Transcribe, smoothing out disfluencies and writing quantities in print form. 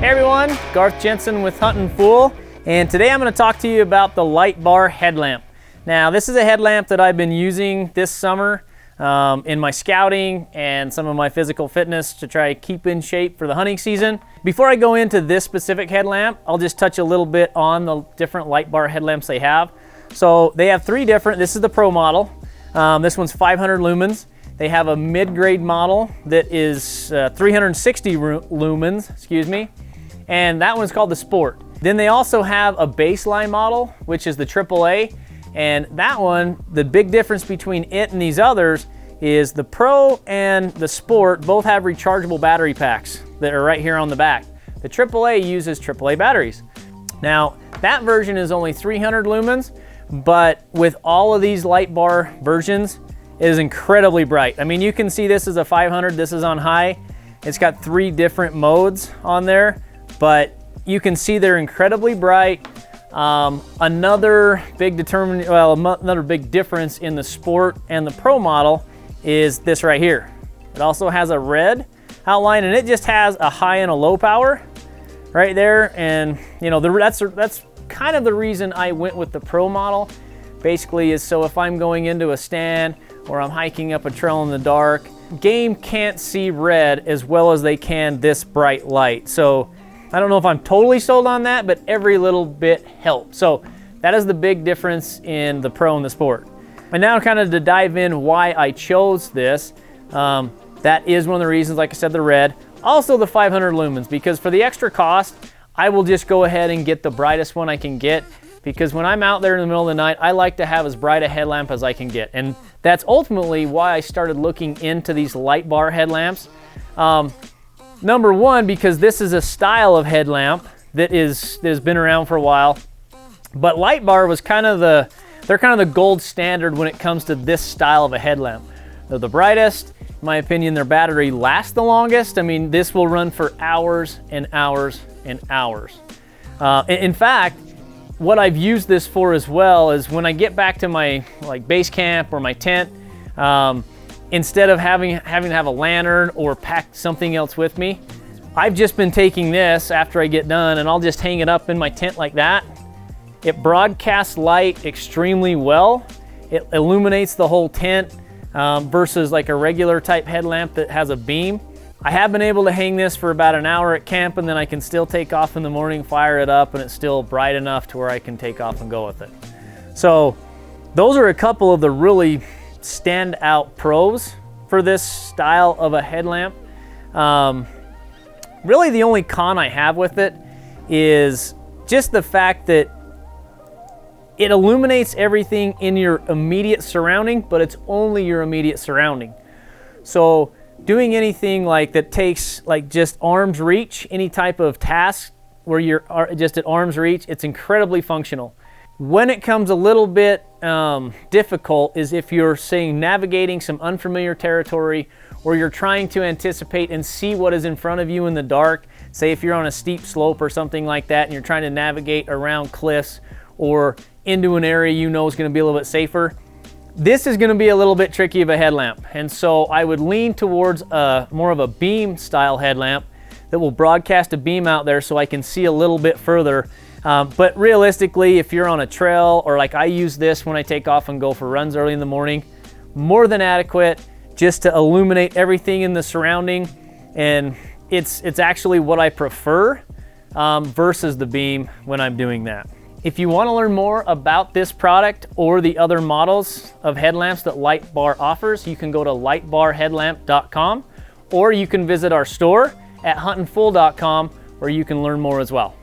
Hey everyone, Garth Jenson with Huntin Fool, and today I'm going to talk to you about the Lightbar Headlamp. Now this is a headlamp that I've been using this summer in my scouting and some of my physical fitness to try to keep in shape for the hunting season. Before I go into this specific headlamp, I'll just touch a little bit on the different Lightbar headlamps they have. So they have three different. This is the Pro model. This one's 500 lumens. They have a mid-grade model that is 360 lumens, excuse me, and that one's called the Sport. Then they also have a baseline model, which is the AAA, and that one, the big difference between it and these others is the Pro and the Sport both have rechargeable battery packs that are right here on the back. The AAA uses AAA batteries. Now, that version is only 300 lumens, but with all of these Lightbar versions, it is incredibly bright. I mean, you can see this is a 500, this is on high. It's got three different modes on there, but you can see they're incredibly bright. Another big difference in the Sport and the Pro model is this right here. It also has a red outline, and it just has a high and a low power right there. And you know, that's kind of the reason I went with the Pro model. Basically, is so if I'm going into a stand or I'm hiking up a trail in the dark, game can't see red as well as they can this bright light. So I don't know if I'm totally sold on that, but every little bit helps. So that is the big difference in the Pro and the Sport. And now kind of to dive in why I chose this, that is one of the reasons, like I said, the red. Also the 500 lumens, because for the extra cost, I will just go ahead and get the brightest one I can get, because when I'm out there in the middle of the night, I like to have as bright a headlamp as I can get. And that's ultimately why I started looking into these Lightbar headlamps. Number one, because this is a style of headlamp that has been around for a while, but Lightbar was they're kind of the gold standard when it comes to this style of a headlamp. They're the brightest. In my opinion, their battery lasts the longest. I mean, this will run for hours and hours and hours. In fact, what I've used this for as well is when I get back to my base camp or my tent, instead of having to have a lantern or pack something else with me, I've just been taking this after I get done and I'll just hang it up in my tent like that. It broadcasts light extremely well. It illuminates the whole tent versus like a regular type headlamp that has a beam. I have been able to hang this for about an hour at camp, and then I can still take off in the morning, fire it up, and it's still bright enough to where I can take off and go with it. So those are a couple of the really standout pros for this style of a headlamp. Really the only con I have with it is just the fact that it illuminates everything in your immediate surrounding, but it's only your immediate surrounding. So doing anything like that takes like just arm's reach, any type of task where you're just at arm's reach, it's incredibly functional. When it comes a little bit difficult is if you're saying navigating some unfamiliar territory, or you're trying to anticipate and see what is in front of you in the dark. Say if you're on a steep slope or something like that and you're trying to navigate around cliffs or into an area you know is going to be a little bit safer. This is going to be a little bit tricky of a headlamp, and so I would lean towards more of a beam style headlamp that will broadcast a beam out there so I can see a little bit further. But realistically, if you're on a trail, or like I use this when I take off and go for runs early in the morning, more than adequate just to illuminate everything in the surrounding, and it's actually what I prefer versus the beam when I'm doing that. If you want to learn more about this product or the other models of headlamps that Lightbar offers, you can go to lightbarheadlamp.com, or you can visit our store at huntinfool.com, where you can learn more as well.